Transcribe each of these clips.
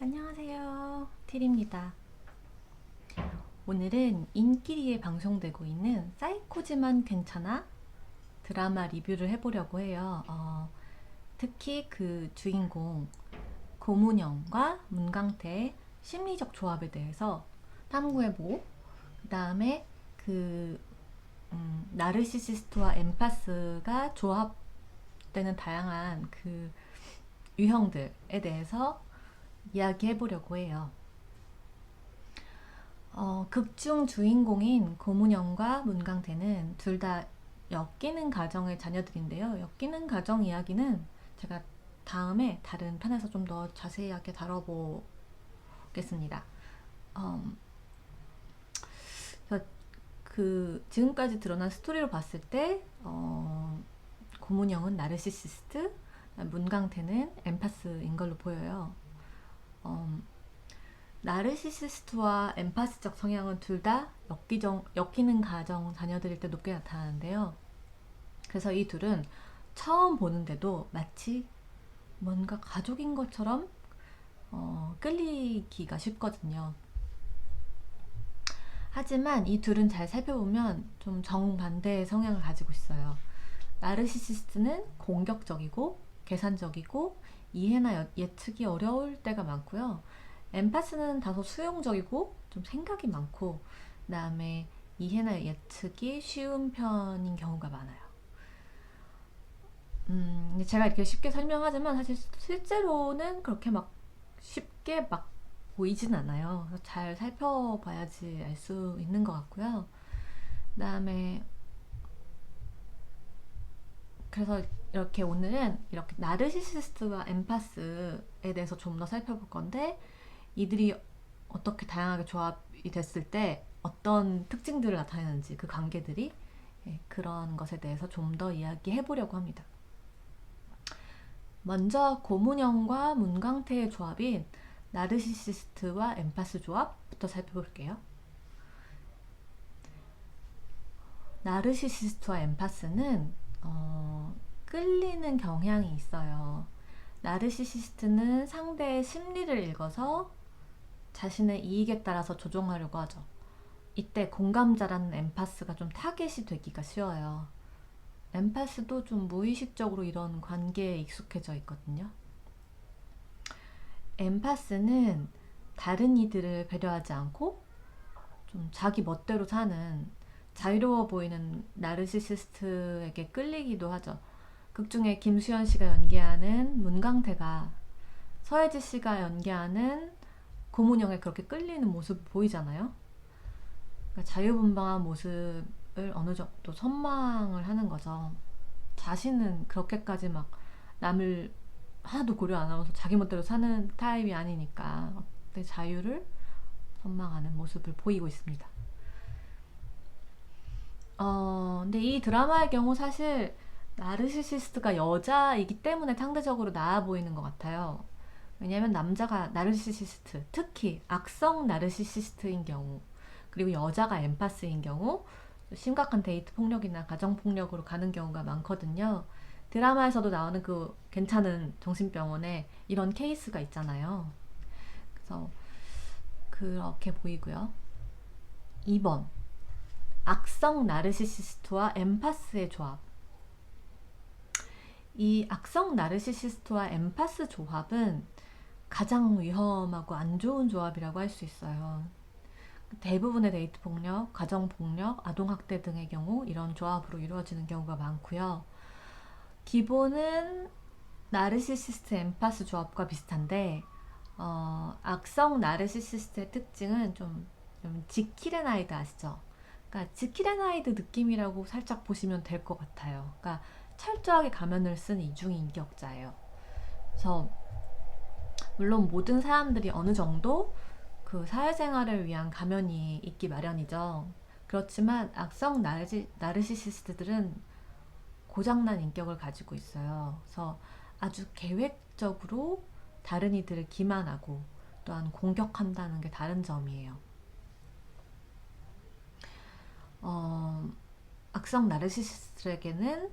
안녕하세요. 티리입니다. 오늘은 인기리에 방송되고 있는 사이코지만 괜찮아? 드라마 리뷰를 해보려고 해요. 특히 그 주인공 고문영과 문강태의 심리적 조합에 대해서 탐구해보고, 그 다음에 그 나르시시스트와 엠파스가 조합되는 다양한 그 유형들에 대해서 이야기해보려고 해요. 극중 주인공인 고문영과 문강태는 둘 다 엮이는 가정의 자녀들인데요. 엮이는 가정 이야기는 제가 다음에 다른 편에서 좀 더 자세하게 다뤄보겠습니다. 지금까지 드러난 스토리로 봤을 때 고문영은 나르시시스트, 문강태는 엠파스인 걸로 보여요. 나르시시스트와 엠파스적 성향은 둘 다 엮이는 가정 자녀들일 때 높게 나타나는데요. 그래서 이 둘은 처음 보는데도 마치 뭔가 가족인 것처럼 끌리기가 쉽거든요. 하지만 이 둘은 잘 살펴보면 좀 정반대의 성향을 가지고 있어요. 나르시시스트는 공격적이고 계산적이고 이해나 예측이 어려울 때가 많고요. 엠파스는 다소 수용적이고 좀 생각이 많고, 그 다음에 이해나 예측이 쉬운 편인 경우가 많아요. 제가 이렇게 쉽게 설명하지만 사실 실제로는 그렇게 막 쉽게 막 보이진 않아요. 잘 살펴봐야지 알 수 있는 것 같고요. 그 다음에 그래서 이렇게 오늘은 이렇게 나르시시스트와 엠파스에 대해서 좀 더 살펴볼 건데, 이들이 어떻게 다양하게 조합이 됐을 때 어떤 특징들을 나타내는지, 그 관계들이, 그런 것에 대해서 좀 더 이야기해 보려고 합니다. 먼저 고문영과 문강태의 조합인 나르시시스트와 엠파스 조합부터 살펴볼게요. 나르시시스트와 엠파스는 끌리는 경향이 있어요. 나르시시스트는 상대의 심리를 읽어서 자신의 이익에 따라서 조종하려고 하죠. 이때 공감자라는 엠파스가 좀 타겟이 되기가 쉬워요. 엠파스도 좀 무의식적으로 이런 관계에 익숙해져 있거든요. 엠파스는 다른 이들을 배려하지 않고 좀 자기 멋대로 사는 자유로워 보이는 나르시시스트에게 끌리기도 하죠. 극중에 김수현 씨가 연기하는 문강태가 서혜지 씨가 연기하는 고문영에 그렇게 끌리는 모습 보이잖아요. 그러니까 자유분방한 모습을 어느 정도 선망을 하는 거죠. 자신은 그렇게까지 막 남을 하나도 고려 안 하고서 자기 멋대로 사는 타입이 아니니까 내 자유를 선망하는 모습을 보이고 있습니다. 근데 이 드라마의 경우 사실 나르시시스트가 여자이기 때문에 상대적으로 나아 보이는 것 같아요. 왜냐면 남자가 나르시시스트, 특히 악성 나르시시스트인 경우, 그리고 여자가 엠파스인 경우 심각한 데이트 폭력이나 가정 폭력으로 가는 경우가 많거든요. 드라마에서도 나오는 그 괜찮은 정신병원에 이런 케이스가 있잖아요. 그래서 그렇게 보이고요. 2번, 악성 나르시시스트와 엠파스의 조합. 이 악성 나르시시스트와 엠파스 조합은 가장 위험하고 안 좋은 조합이라고 할 수 있어요. 대부분의 데이트 폭력, 가정 폭력, 아동 학대 등의 경우 이런 조합으로 이루어지는 경우가 많고요. 기본은 나르시시스트 엠파스 조합과 비슷한데, 악성 나르시시스트의 특징은 좀 지킬앤하이드 아시죠? 그러니까 지킬앤하이드 느낌이라고 살짝 보시면 될 것 같아요. 그러니까 철저하게 가면을 쓴 이중인격자예요. 그래서 물론 모든 사람들이 어느 정도 그 사회생활을 위한 가면이 있기 마련이죠. 그렇지만 악성 나르시시스트들은 고장난 인격을 가지고 있어요. 그래서 아주 계획적으로 다른 이들을 기만하고 또한 공격한다는 게 다른 점이에요. 악성 나르시시스트에게는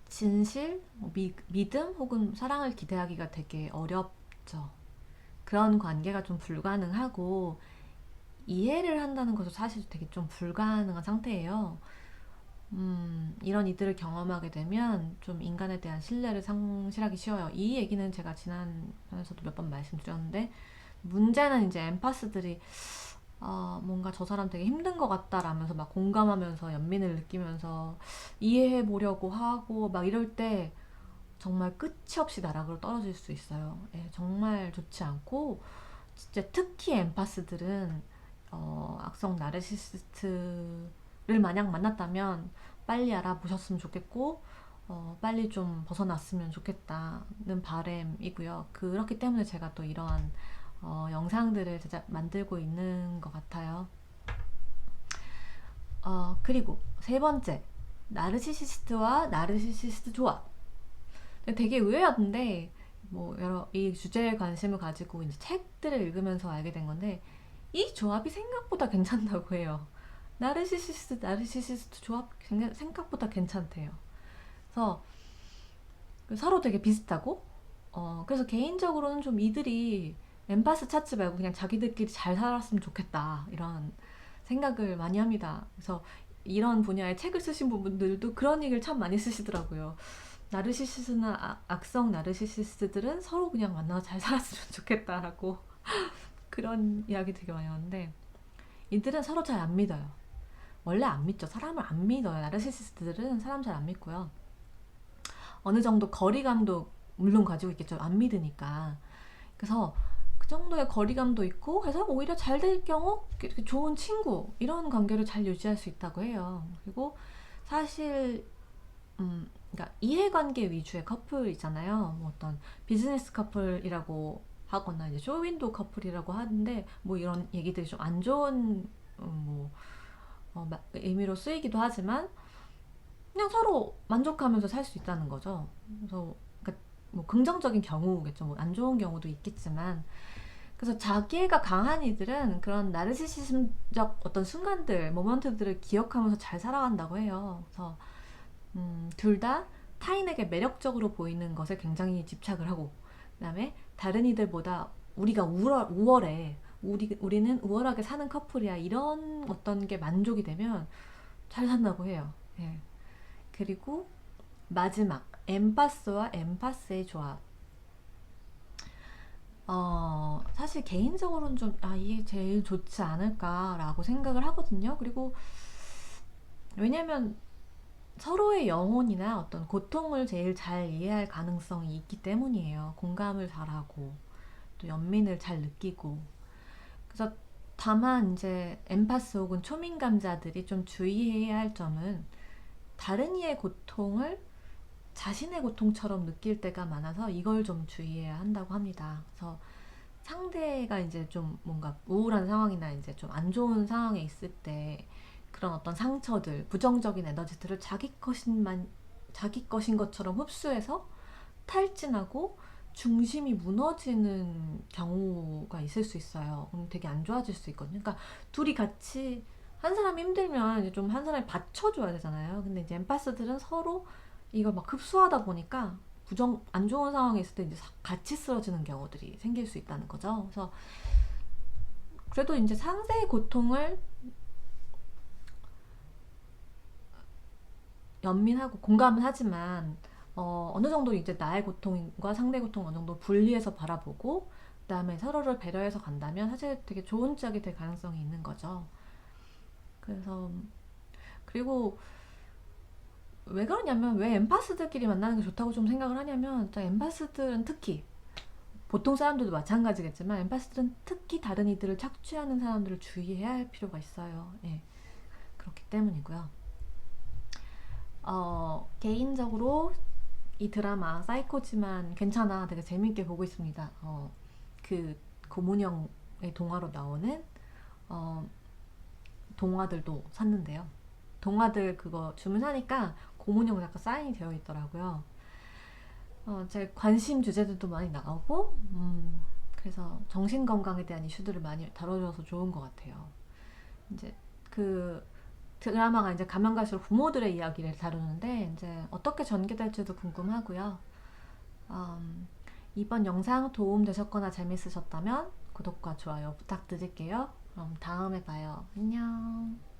진실, 믿음 혹은 사랑을 기대하기가 되게 어렵죠. 그런 관계가 좀 불가능하고 이해를 한다는 것도 사실 되게 좀 불가능한 상태예요. 이런 이들을 경험하게 되면 좀 인간에 대한 신뢰를 상실하기 쉬워요. 이 얘기는 제가 지난 편에서도 몇 번 말씀드렸는데, 문제는 이제 엠파스들이 뭔가 저 사람 되게 힘든 것 같다라면서 막 공감하면서 연민을 느끼면서 이해해 보려고 하고 막 이럴 때 정말 끝이 없이 나락으로 떨어질 수 있어요. 예, 정말 좋지 않고, 진짜 특히 엠파스들은 악성 나르시시스트를 만약 만났다면 빨리 알아보셨으면 좋겠고, 빨리 좀 벗어났으면 좋겠다는 바람이고요. 그렇기 때문에 제가 또 이러한 영상들을 제작 만들고 있는 것 같아요. 그리고 세 번째, 나르시시스트와 나르시시스트 조합. 되게 의외였는데, 뭐 여러 이 주제에 관심을 가지고 이제 책들을 읽으면서 알게 된 건데, 이 조합이 생각보다 괜찮다고 해요. 나르시시스트 조합 생각보다 괜찮대요. 그래서 서로 되게 비슷하고, 그래서 개인적으로는 좀 이들이 엠파스 찾지 말고 그냥 자기들끼리 잘 살았으면 좋겠다, 이런 생각을 많이 합니다. 그래서 이런 분야의 책을 쓰신 분들도 그런 얘기를 참 많이 쓰시더라고요. 나르시시스나 악성 나르시시스트들은 서로 그냥 만나서 잘 살았으면 좋겠다라고 그런 이야기 되게 많이 하는데, 이들은 서로 잘 안 믿어요. 원래 안 믿죠. 사람을 안 믿어요. 나르시시스트들은 사람 잘 안 믿고요. 어느 정도 거리감도 물론 가지고 있겠죠. 안 믿으니까. 그래서 그 정도의 거리감도 있고 해서 오히려 잘 될 경우 좋은 친구 이런 관계를 잘 유지할 수 있다고 해요. 그리고 사실 그러니까 이해관계 위주의 커플이잖아요. 뭐 어떤 비즈니스 커플이라고 하거나 이제 쇼윈도 커플이라고 하는데, 뭐 이런 얘기들이 좀 안 좋은 뭐 의미로 쓰이기도 하지만 그냥 서로 만족하면서 살 수 있다는 거죠. 그래서 그러니까 뭐 긍정적인 경우겠죠. 뭐 안 좋은 경우도 있겠지만, 그래서 자기애가 강한 이들은 그런 나르시시즘적 어떤 순간들, 모먼트들을 기억하면서 잘 살아간다고 해요. 그래서 둘 다 타인에게 매력적으로 보이는 것에 굉장히 집착을 하고, 그다음에 다른 이들보다 우리가 우월해, 우리는 우월하게 사는 커플이야, 이런 어떤 게 만족이 되면 잘 산다고 해요. 예. 그리고 마지막, 엠파스와 엠파스의 조합. 사실 개인적으로는 좀, 이게 제일 좋지 않을까라고 생각을 하거든요. 그리고 왜냐면 서로의 영혼이나 어떤 고통을 제일 잘 이해할 가능성이 있기 때문이에요. 공감을 잘하고, 또 연민을 잘 느끼고. 그래서 다만 이제 엠파스 혹은 초민감자들이 좀 주의해야 할 점은, 다른 이의 고통을 자신의 고통처럼 느낄 때가 많아서 이걸 좀 주의해야 한다고 합니다. 그래서 상대가 이제 좀 뭔가 우울한 상황이나 이제 좀 안 좋은 상황에 있을 때 그런 어떤 상처들, 부정적인 에너지들을 자기 것인 것처럼 흡수해서 탈진하고 중심이 무너지는 경우가 있을 수 있어요. 그럼 되게 안 좋아질 수 있거든요. 그러니까 둘이 같이, 한 사람이 힘들면 이제 좀 한 사람이 받쳐줘야 되잖아요. 근데 이제 엠파스들은 서로 이걸 막 흡수하다 보니까 안 좋은 상황에 있을 때 이제 같이 쓰러지는 경우들이 생길 수 있다는 거죠. 그래서 그래도 이제 상대의 고통을 연민하고 공감은 하지만, 어느 정도 이제 나의 고통과 상대의 고통을 어느 정도 분리해서 바라보고 그다음에 서로를 배려해서 간다면 사실 되게 좋은 짝이 될 가능성이 있는 거죠. 그래서 그리고 왜 그러냐면, 왜 엠파스들끼리 만나는 게 좋다고 좀 생각을 하냐면, 엠파스들은 특히, 보통 사람들도 마찬가지겠지만 엠파스들은 특히 다른 이들을 착취하는 사람들을 주의해야 할 필요가 있어요. 예, 그렇기 때문이고요. 개인적으로 이 드라마 사이코지만 괜찮아, 되게 재밌게 보고 있습니다. 그 고문영의 동화로 나오는 동화들도 샀는데요. 동화들 그거 주문하니까 고문형 약간 사인이 되어 있더라고요. 제 관심 주제들도 많이 나오고, 그래서 정신 건강에 대한 이슈들을 많이 다뤄줘서 좋은 것 같아요. 이제 그 드라마가 이제 가면 갈수록 부모들의 이야기를 다루는데, 이제 어떻게 전개될지도 궁금하고요. 이번 영상 도움 되셨거나 재밌으셨다면 구독과 좋아요 부탁드릴게요. 그럼 다음에 봐요. 안녕.